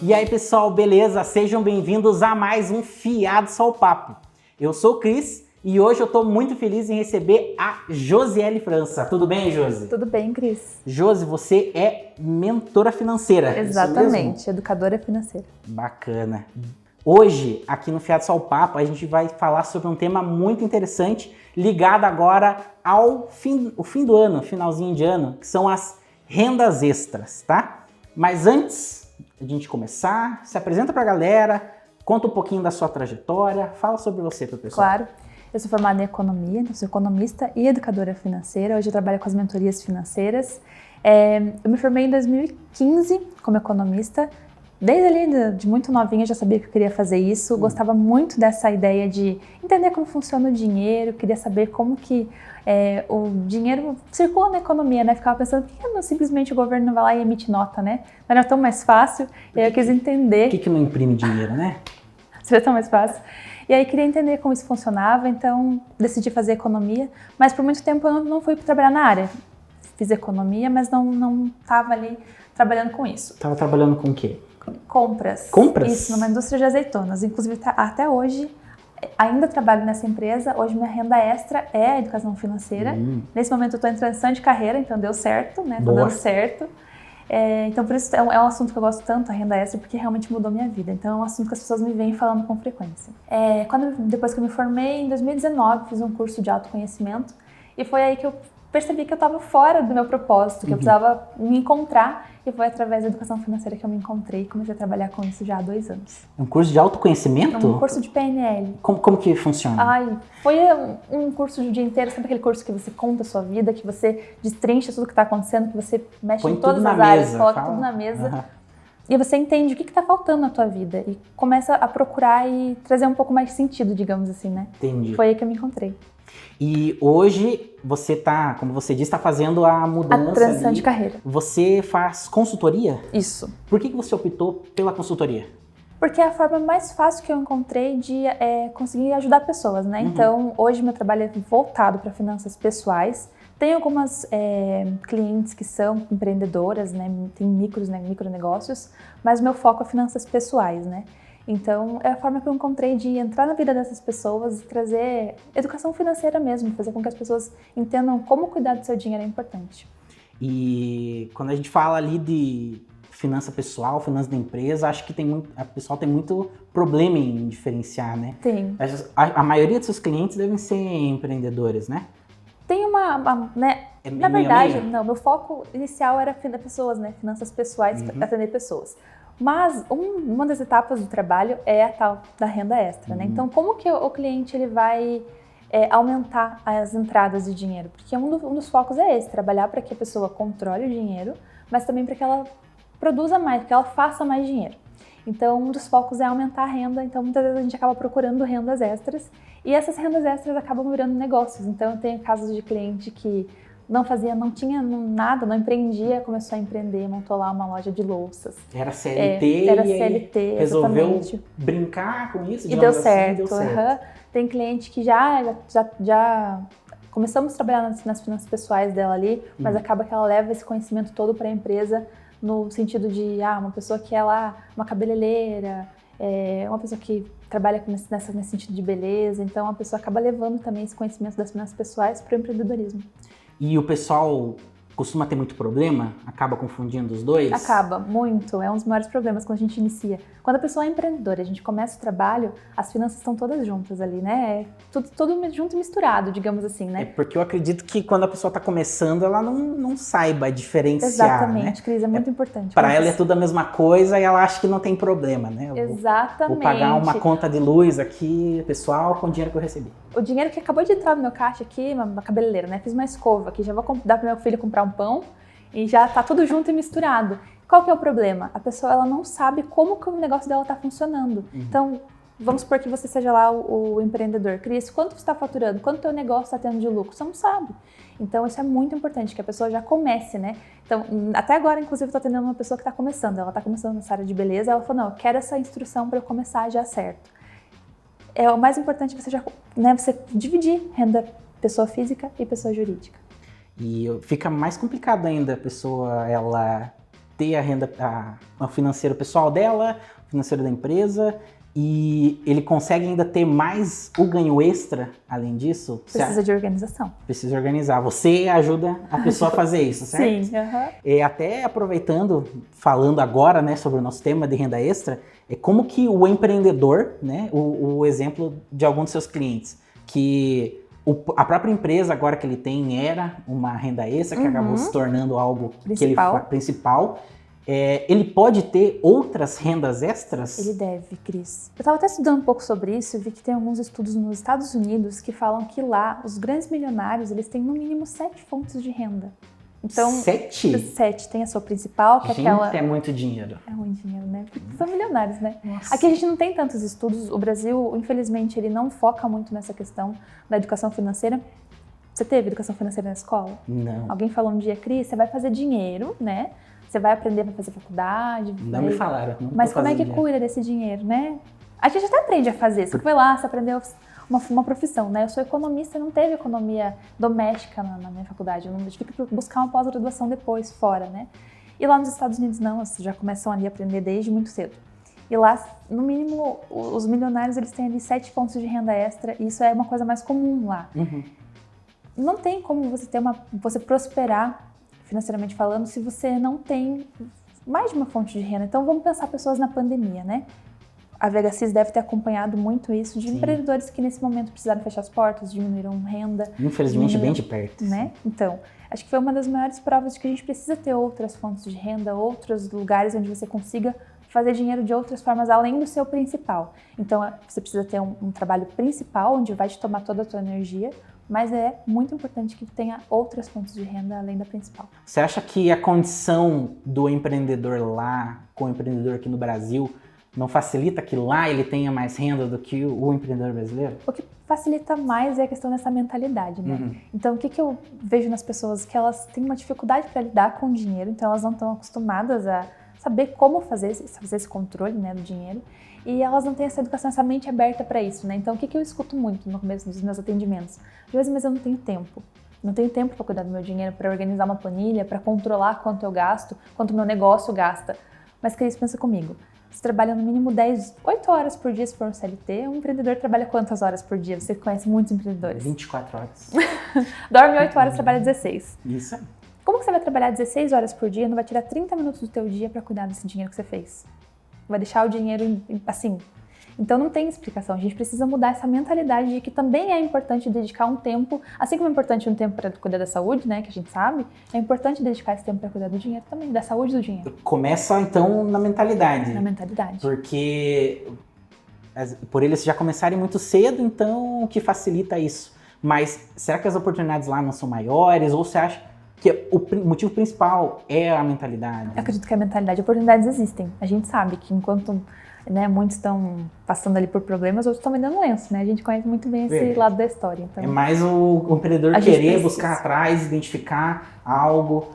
E aí pessoal, beleza? Sejam bem-vindos a mais um Fiados ao Papo. Eu sou o Cris e hoje eu estou muito feliz em receber a Josiele França. Tudo bem, Josi? Tudo bem, Cris. Josi, você é mentora financeira. Exatamente, educadora financeira. Bacana. Hoje, aqui no Fiados ao Papo, a gente vai falar sobre um tema muito interessante, ligado agora ao fim do ano, finalzinho de ano, que são as rendas extras, tá? Mas antes de a gente começar, se apresenta pra galera, conta um pouquinho da sua trajetória, fala sobre você pro pessoal. Claro, eu sou formada em economia, então sou economista e educadora financeira. Hoje eu trabalho com as mentorias financeiras. Eu me formei em 2015 como economista. Desde ali, de muito novinha, já sabia que eu queria fazer isso. Gostava muito dessa ideia de entender como funciona o dinheiro, queria saber como que o dinheiro circula na economia, né? Ficava pensando, por que não, simplesmente o governo não vai lá e emite nota, né? Não era tão mais fácil. E aí eu quis entender... Por que não imprime dinheiro, né? Seria tão mais fácil. E aí queria entender como isso funcionava, então decidi fazer economia. Mas por muito tempo eu não fui trabalhar na área. Fiz economia, mas não estava ali trabalhando com isso. Tava trabalhando com o quê? Compras. Compras? Isso, numa indústria de azeitonas. Inclusive, até hoje, ainda trabalho nessa empresa. Hoje, minha renda extra é a educação financeira. Nesse momento, eu estou em transição de carreira, então deu certo, né? Tô dando certo. Então, por isso, é um assunto que eu gosto tanto, a renda extra, porque realmente mudou minha vida. Então, é um assunto que as pessoas me vêm falando com frequência. Depois que eu me formei, em 2019, fiz um curso de autoconhecimento. E foi aí que eu percebi que eu estava fora do meu propósito, que eu precisava me encontrar, e foi através da educação financeira que eu me encontrei e comecei a trabalhar com isso já há 2 anos. Um curso de autoconhecimento? Um curso de PNL. Como que funciona? Foi um curso de dia inteiro, sabe aquele curso que você conta a sua vida, que você destrincha tudo que está acontecendo, que você mexe em todas as áreas, coloca tudo na mesa. E você entende o que está faltando na tua vida e começa a procurar e trazer um pouco mais de sentido, digamos assim, né? Entendi. Foi aí que eu me encontrei. E hoje você tá, como você disse, está fazendo a mudança. A transição de carreira. Você faz consultoria? Isso. Por que você optou pela consultoria? Porque é a forma mais fácil que eu encontrei de conseguir ajudar pessoas, né? Então, hoje meu trabalho é voltado para finanças pessoais. Tem algumas clientes que são empreendedoras, né? Tem micronegócios, mas meu foco é finanças pessoais, né? Então, é a forma que eu encontrei de entrar na vida dessas pessoas e trazer educação financeira mesmo, fazer com que as pessoas entendam como cuidar do seu dinheiro é importante. E quando a gente fala ali de finança pessoal, finança da empresa, acho que a pessoa tem muito problema em diferenciar, né? Tem. A maioria dos seus clientes devem ser empreendedores, né? Tem né? Na verdade, não, meu foco inicial era pessoas, né? Finanças pessoais, atender pessoas. Mas uma das etapas do trabalho é a tal da renda extra, né? Então, como que o cliente ele vai aumentar as entradas de dinheiro? Porque um dos focos é esse, trabalhar para que a pessoa controle o dinheiro, mas também para que ela produza mais, que ela faça mais dinheiro. Então, um dos focos é aumentar a renda, então muitas vezes a gente acaba procurando rendas extras e essas rendas extras acabam virando negócios. Então, eu tenho casos de cliente que não tinha nada, não empreendia, começou a empreender, montou lá uma loja de louças. Era CLT, era CLT, resolveu exatamente. brincar com isso, e deu assim, certo. Deu certo. Tem cliente que já começamos a trabalhar nas finanças pessoais dela ali, mas acaba que ela leva esse conhecimento todo para a empresa no sentido de uma pessoa que é lá, uma cabeleireira, uma pessoa que trabalha nesse sentido de beleza, então a pessoa acaba levando também esse conhecimento das finanças pessoais para o empreendedorismo. E o pessoal costuma ter muito problema? Acaba confundindo os dois? Acaba, muito. É um dos maiores problemas quando a gente inicia. Quando a pessoa é empreendedora, a gente começa o trabalho, as finanças estão todas juntas ali, né? Tudo junto e misturado, digamos assim, né? É porque eu acredito que quando a pessoa está começando, ela não saiba diferenciar, exatamente, né? Cris, é muito importante. Para ela é tudo a mesma coisa e ela acha que não tem problema, né? Exatamente. Vou pagar uma conta de luz aqui, pessoal, com o dinheiro que eu recebi. O dinheiro que acabou de entrar no meu caixa aqui, uma cabeleireira, né? Fiz uma escova aqui, já vou dar para meu filho comprar um pão e já tá tudo junto e misturado. Qual que é o problema? A pessoa ela não sabe como que o negócio dela tá funcionando. Então, vamos supor que você seja lá o empreendedor. Cris, quanto você está faturando? Quanto o teu negócio está tendo de lucro? Você não sabe. Então, isso é muito importante, que a pessoa já comece, né? Então, até agora, inclusive, eu estou atendendo uma pessoa que está começando. Ela está começando nessa área de beleza. Ela falou, não, eu quero essa instrução para eu começar já certo. O mais importante é você dividir renda pessoa física e pessoa jurídica. E fica mais complicado ainda a pessoa, ela ter a renda, o financeiro pessoal dela, o financeiro da empresa, e ele consegue ainda ter mais o ganho extra além disso? Precisa de organização. Precisa organizar. Você ajuda a pessoa a fazer isso, certo? Sim. E até aproveitando, falando agora, né, sobre o nosso tema de renda extra, é como que o empreendedor, né, o exemplo de algum dos seus clientes, que a própria empresa agora que ele tem era uma renda extra, que acabou se tornando algo principal. Ele pode ter outras rendas extras? Ele deve, Cris. Eu estava até estudando um pouco sobre isso e vi que tem alguns estudos nos Estados Unidos que falam que lá, os grandes milionários, eles têm no mínimo 7 fontes de renda. Então, 7? 7. Tem a sua principal, que é aquela... é muito dinheiro. É muito dinheiro, né? Porque são milionários, né? Nossa. Aqui a gente não tem tantos estudos. O Brasil, infelizmente, ele não foca muito nessa questão da educação financeira. Você teve educação financeira na escola? Não. Alguém falou um dia, Cris, você vai fazer dinheiro, né? Você vai aprender para fazer faculdade. Não me falaram. Mas como é que cuida desse dinheiro, né? A gente até aprende a fazer. Você foi lá, você aprendeu uma profissão, né? Eu sou economista, não teve economia doméstica na minha faculdade. Eu tive que buscar uma pós-graduação depois, fora, né? E lá nos Estados Unidos não, eles já começam ali a aprender desde muito cedo. E lá, no mínimo, os milionários, eles têm ali 7 fontes de renda extra, e isso é uma coisa mais comum lá. Não tem como você prosperar financeiramente falando, se você não tem mais de uma fonte de renda. Então, vamos pensar pessoas na pandemia, né? A VHSIS deve ter acompanhado muito isso de empreendedores que, nesse momento, precisaram fechar as portas, diminuíram renda. Infelizmente, bem de perto. Né? Então, acho que foi uma das maiores provas de que a gente precisa ter outras fontes de renda, outros lugares onde você consiga fazer dinheiro de outras formas, além do seu principal. Então, você precisa ter um trabalho principal, onde vai te tomar toda a tua energia, mas é muito importante que tenha outras fontes de renda além da principal. Você acha que a condição do empreendedor lá com o empreendedor aqui no Brasil não facilita que lá ele tenha mais renda do que o empreendedor brasileiro? O que facilita mais é a questão dessa mentalidade, né? Então, o que eu vejo nas pessoas? Que elas têm uma dificuldade para lidar com o dinheiro, então elas não estão acostumadas a saber como fazer esse controle, né, do dinheiro. E elas não têm essa educação, essa mente aberta para isso, né? Então, o que eu escuto muito no começo dos meus atendimentos? Às vezes, mas eu não tenho tempo. Não tenho tempo para cuidar do meu dinheiro, para organizar uma planilha, para controlar quanto eu gasto, quanto o meu negócio gasta. Mas, Cris, pensa comigo. Você trabalha no mínimo 8 horas por dia se for um CLT. Um empreendedor trabalha quantas horas por dia? Você conhece muitos empreendedores. 24 horas. Dorme 8 horas, trabalha 16. Isso. Como que você vai trabalhar 16 horas por dia e não vai tirar 30 minutos do teu dia para cuidar desse dinheiro que você fez? Vai deixar o dinheiro assim. Então não tem explicação. A gente precisa mudar essa mentalidade de que também é importante dedicar um tempo, assim como é importante um tempo para cuidar da saúde, né, que a gente sabe, é importante dedicar esse tempo para cuidar do dinheiro também, da saúde do dinheiro. Começa então na mentalidade. Na mentalidade. Porque por eles já começarem muito cedo, então o que facilita isso? Mas será que as oportunidades lá não são maiores? Ou você acha que o motivo principal é a mentalidade? Eu acredito que a mentalidade, oportunidades existem. A gente sabe que enquanto, né, muitos estão passando ali por problemas, outros estão vendendo lenço, né? A gente conhece muito bem esse lado da história. Então, é mais o empreendedor querer buscar atrás, identificar algo,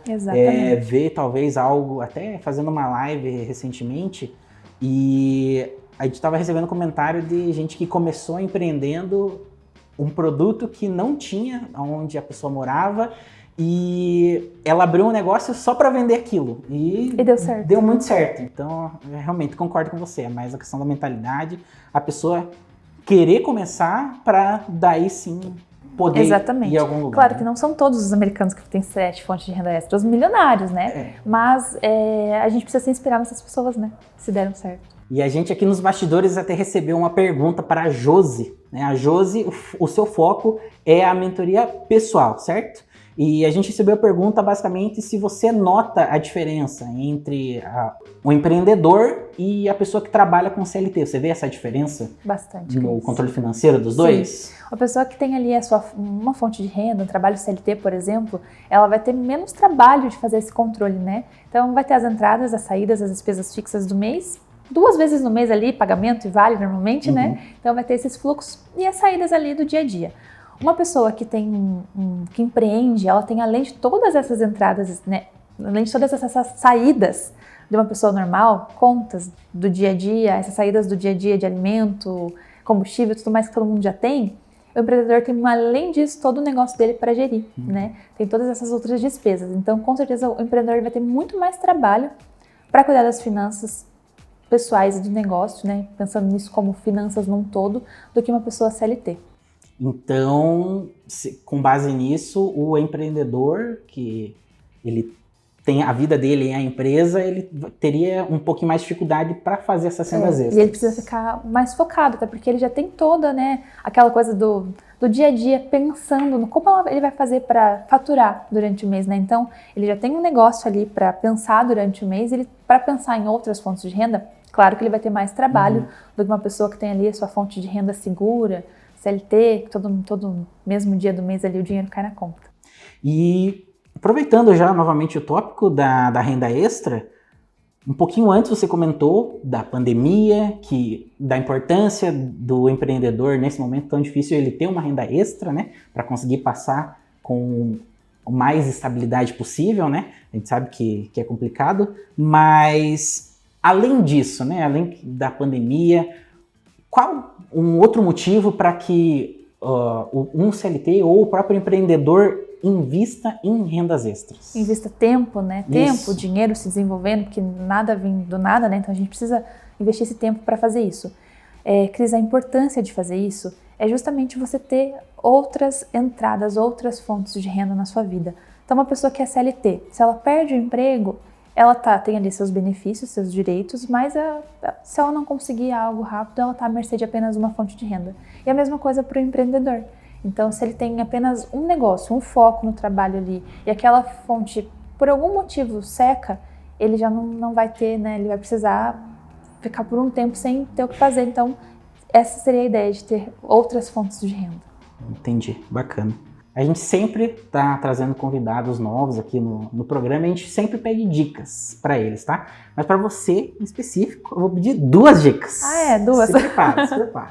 ver talvez algo, até fazendo uma live recentemente, e a gente estava recebendo comentário de gente que começou empreendendo um produto que não tinha onde a pessoa morava, e ela abriu um negócio só para vender aquilo. E deu certo. Deu muito certo. Então, eu realmente concordo com você. É mais a questão da mentalidade. A pessoa querer começar para daí sim poder ir a algum lugar. Claro que não são todos os americanos que têm 7 fontes de renda extra. Os milionários, né? Mas a gente precisa se inspirar nessas pessoas, né? Se deram certo. E a gente aqui nos bastidores até recebeu uma pergunta para a Josi. Né? A Josi, o seu foco é a mentoria pessoal, certo? E a gente recebeu a pergunta basicamente se você nota a diferença entre o empreendedor e a pessoa que trabalha com CLT. Você vê essa diferença? Bastante. No controle financeiro dos dois? A pessoa que tem ali uma fonte de renda, um trabalho CLT, por exemplo, ela vai ter menos trabalho de fazer esse controle, né? Então vai ter as entradas, as saídas, as despesas fixas do mês, 2 vezes no mês ali, pagamento e vale normalmente, né? Então vai ter esses fluxos e as saídas ali do dia a dia. Uma pessoa que tem que empreende, ela tem, além de todas essas entradas, né, além de todas essas saídas de uma pessoa normal, contas do dia a dia, essas saídas do dia a dia de alimento, combustível, tudo mais que todo mundo já tem, o empreendedor tem, além disso, todo o negócio dele para gerir, né? Tem todas essas outras despesas. Então, com certeza, o empreendedor vai ter muito mais trabalho para cuidar das finanças pessoais e do negócio, né? Pensando nisso como finanças num todo, do que uma pessoa CLT. Então, com base nisso, o empreendedor que ele tem a vida dele em a empresa, ele teria um pouquinho mais de dificuldade para fazer essas rendas extras. E ele precisa ficar mais focado, até porque ele já tem toda, né, aquela coisa do dia a dia pensando no como ele vai fazer para faturar durante o mês, né? Então, ele já tem um negócio ali para pensar durante o mês, para pensar em outras fontes de renda, claro que ele vai ter mais trabalho do que uma pessoa que tem ali a sua fonte de renda segura, CLT, que todo mesmo dia do mês ali o dinheiro cai na conta. E aproveitando já novamente o tópico da renda extra, um pouquinho antes você comentou da pandemia, da importância do empreendedor nesse momento tão difícil ele ter uma renda extra, né, para conseguir passar com o mais estabilidade possível, né? A gente sabe que é complicado, mas além disso, né, além da pandemia, qual um outro motivo para que um CLT ou o próprio empreendedor invista em rendas extras? Invista tempo, né? Tempo, dinheiro se desenvolvendo, porque nada vem do nada, né? Então a gente precisa investir esse tempo para fazer isso. Cris, a importância de fazer isso é justamente você ter outras entradas, outras fontes de renda na sua vida. Então uma pessoa que é CLT, se ela perde o emprego, ela tem ali seus benefícios, seus direitos, mas se ela não conseguir algo rápido, ela está à mercê de apenas uma fonte de renda. E a mesma coisa para o empreendedor. Então, se ele tem apenas um negócio, um foco no trabalho ali, e aquela fonte, por algum motivo, seca, ele já não vai ter, né? Ele vai precisar ficar por um tempo sem ter o que fazer. Então, essa seria a ideia de ter outras fontes de renda. Entendi, bacana. A gente sempre está trazendo convidados novos aqui no programa e a gente sempre pede dicas para eles, tá? Mas para você, em específico, eu vou pedir 2 dicas. Duas? Se prepara.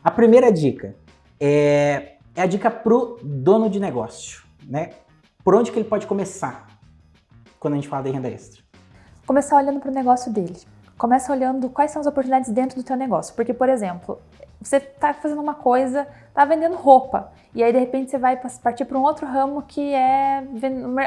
A primeira dica é a dica pro dono de negócio, né? Por onde que ele pode começar quando a gente fala de renda extra? Começar olhando para o negócio dele. Começa olhando quais são as oportunidades dentro do teu negócio. Porque, por exemplo, você está fazendo uma coisa, está vendendo roupa, e aí de repente você vai partir para um outro ramo que é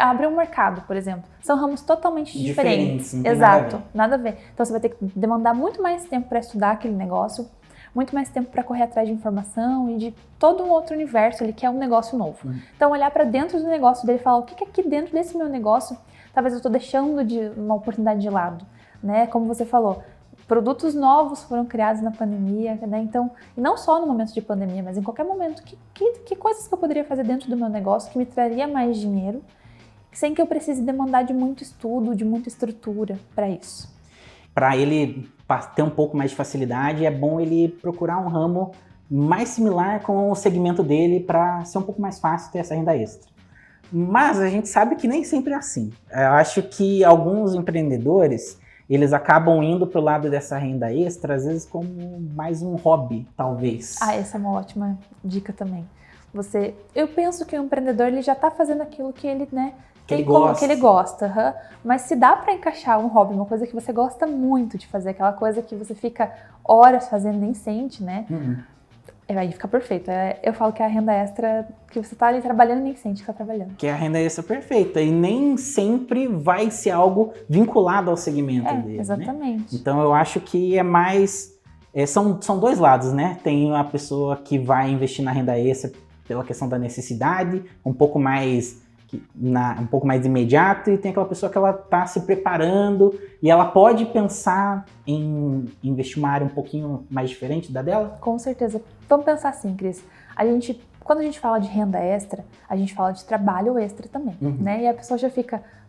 abrir um mercado, por exemplo. São ramos totalmente diferentes. Não tem Exato, nada a ver. Então você vai ter que demandar muito mais tempo para estudar aquele negócio, muito mais tempo para correr atrás de informação e de todo um outro universo ali que é um negócio novo. Então olhar para dentro do negócio dele e falar o que aqui dentro desse meu negócio talvez eu estou deixando de uma oportunidade de lado, né? Como você falou, produtos novos foram criados na pandemia, né? Então, e não só no momento de pandemia, mas em qualquer momento, que coisas que eu poderia fazer dentro do meu negócio que me traria mais dinheiro, sem que eu precise demandar de muito estudo, de muita estrutura para isso. Para ele ter um pouco mais de facilidade, é bom ele procurar um ramo mais similar com o segmento dele para ser um pouco mais fácil ter essa renda extra. Mas a gente sabe que nem sempre é assim. Eu acho que alguns empreendedores, eles acabam indo pro lado dessa renda extra, às vezes como mais um hobby, talvez. Essa é uma ótima dica também. Eu penso que o empreendedor ele já está fazendo aquilo que ele, né, que ele gosta. Mas se dá para encaixar um hobby, uma coisa que você gosta muito de fazer, aquela coisa que você fica horas fazendo e nem sente, né? Aí fica perfeito. Eu falo que é a renda extra que você tá ali trabalhando e nem sente que tá trabalhando. Que é a renda extra perfeita. E nem sempre vai ser algo vinculado ao segmento dele. Exatamente. Né? Então eu acho que é mais... São 2 lados, né? Tem a pessoa que vai investir na renda extra pela questão da necessidade, um pouco mais imediato, e tem aquela pessoa que ela tá se preparando e ela pode pensar em investir uma área um pouquinho mais diferente da dela? Com certeza. Vamos pensar assim, Cris. Quando a gente fala de renda extra, a gente fala de trabalho extra também, né? E a pessoa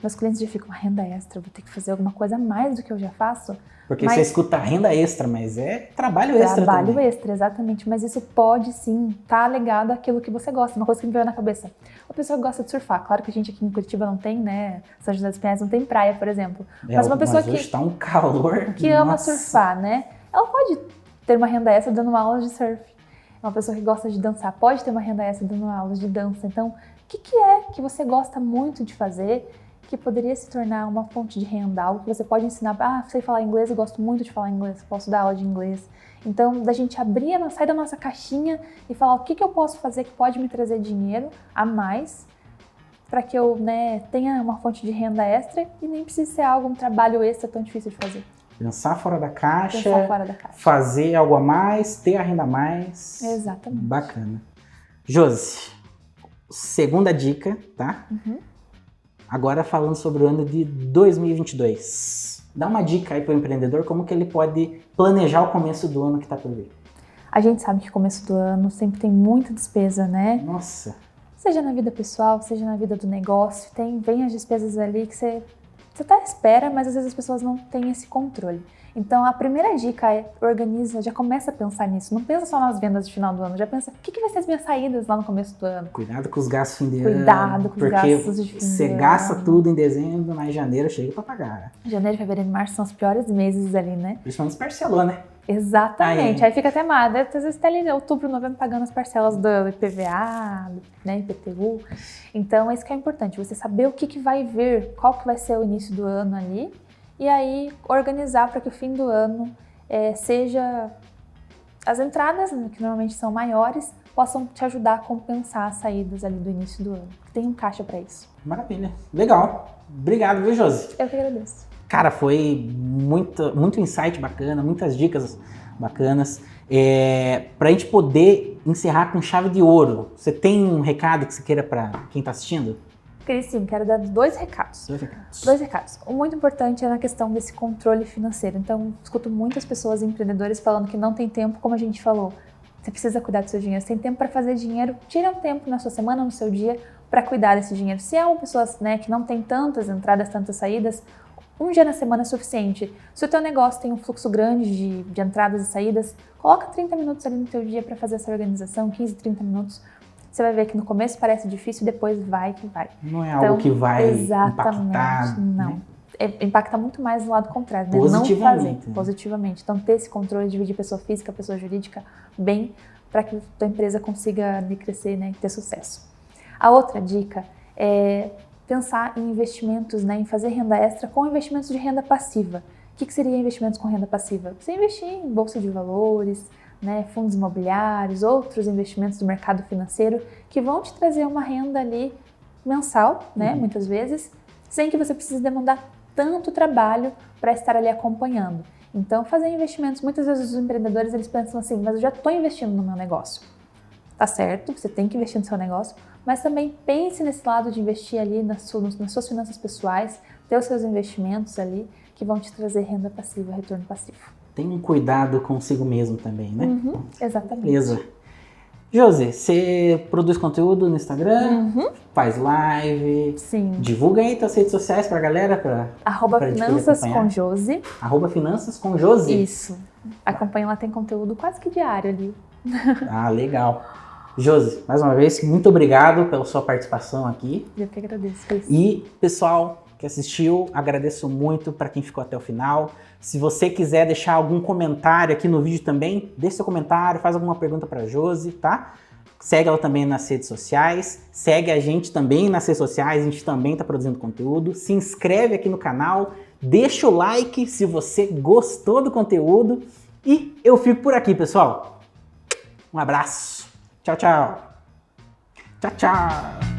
meus clientes já ficam, renda extra, vou ter que fazer alguma coisa a mais do que eu já faço. Porque você escuta renda extra, mas é trabalho extra também. Trabalho extra, exatamente. Mas isso pode, sim, estar ligado àquilo que você gosta. Uma coisa que me veio na cabeça. Uma pessoa que gosta de surfar. Claro que a gente aqui em Curitiba não tem, né? São José dos Pinhais não tem praia, por exemplo. Mas uma pessoa hoje tá um calor. Que ama surfar, né? Ela pode ter uma renda extra dando aulas de surf. Uma pessoa que gosta de dançar pode ter uma renda extra dando aulas de dança. Então, o que é que você gosta muito de fazer que poderia se tornar uma fonte de renda, algo que você pode ensinar, sei falar inglês, eu gosto muito de falar inglês, posso dar aula de inglês. Então, da gente sair da nossa caixinha e falar o que eu posso fazer que pode me trazer dinheiro a mais para que eu, né, tenha uma fonte de renda extra e nem precise ser um trabalho extra tão difícil de fazer. Pensar fora da caixa, fazer algo a mais, ter a renda a mais. Exatamente. Bacana. Josi, segunda dica, tá? Agora falando sobre o ano de 2022. Dá uma dica aí para o empreendedor, como que ele pode planejar o começo do ano que está por vir. A gente sabe que começo do ano sempre tem muita despesa, né? Nossa. Seja na vida pessoal, seja na vida do negócio, vem as despesas ali que você até espera, mas às vezes as pessoas não têm esse controle. Então a primeira dica é organiza, já começa a pensar nisso. Não pensa só nas vendas de final do ano, já pensa o que vai ser as minhas saídas lá no começo do ano. Cuidado com os gastos de fim de ano. Cuidado com os gastos de fim de ano. Você gasta tudo em dezembro, mas em janeiro chega para pagar. Janeiro, fevereiro e março são os piores meses ali, né? Principalmente parcelou, né? Exatamente, aí fica até mal. Às vezes até ali outubro, novembro pagando as parcelas do IPVA, né, IPTU. Então, isso que é importante, você saber o que vai vir, qual que vai ser o início do ano ali, e aí organizar para que o fim do ano seja... As entradas, que normalmente são maiores, possam te ajudar a compensar as saídas ali do início do ano. Tem um caixa para isso. Maravilha, legal. Obrigado, viu, Josi? Eu que agradeço. Cara, foi muito insight bacana, muitas dicas bacanas. Para a gente poder encerrar com chave de ouro, você tem um recado que você queira para quem está assistindo? Sim, quero dar dois recados. Dois recados. O muito importante é na questão desse controle financeiro. Então, escuto muitas pessoas, empreendedores, falando que não tem tempo, como a gente falou. Você precisa cuidar do seu dinheiro. Você tem tempo para fazer dinheiro, tira um tempo na sua semana, no seu dia, para cuidar desse dinheiro. Se é uma pessoa, né, que não tem tantas entradas, tantas saídas, um dia na semana é suficiente. Se o teu negócio tem um fluxo grande de entradas e saídas, coloca 30 minutos ali no teu dia para fazer essa organização, 15, 30 minutos. Você vai ver que no começo parece difícil, depois vai que vai. Não é algo que vai impactar. Não. Né? Impacta muito mais no lado contrário, né? Positivamente. Não fazer, positivamente. Então, ter esse controle, dividir pessoa física, pessoa jurídica, bem, para que a tua empresa consiga crescer, né, e ter sucesso. A outra dica é pensar em investimentos, né, em fazer renda extra com investimentos de renda passiva. O que seria investimentos com renda passiva? Você investir em bolsa de valores, né, fundos imobiliários, outros investimentos do mercado financeiro que vão te trazer uma renda ali mensal, né, muitas vezes, sem que você precise demandar tanto trabalho para estar ali acompanhando. Então, fazer investimentos, muitas vezes os empreendedores eles pensam assim, mas eu já estou investindo no meu negócio. Tá certo, você tem que investir no seu negócio, mas também pense nesse lado de investir ali nas suas finanças pessoais, ter os seus investimentos ali que vão te trazer renda passiva, retorno passivo. Tem um cuidado consigo mesmo também, né? Exatamente. Beleza. Josi, você produz conteúdo no Instagram, faz live, sim, divulga aí tuas redes sociais pra galera, pra Finanças com Josi. Finanças com Josi. Isso. Acompanha lá, tem conteúdo quase que diário ali. Ah, legal. Josi, mais uma vez, muito obrigado pela sua participação aqui. Eu que agradeço. E, pessoal que assistiu, agradeço muito para quem ficou até o final. Se você quiser deixar algum comentário aqui no vídeo também, deixe seu comentário, faz alguma pergunta para a Josi, tá? Segue ela também nas redes sociais, segue a gente também nas redes sociais, a gente também está produzindo conteúdo. Se inscreve aqui no canal, deixa o like se você gostou do conteúdo. E eu fico por aqui, pessoal. Um abraço. Tchau, tchau. Tchau, tchau.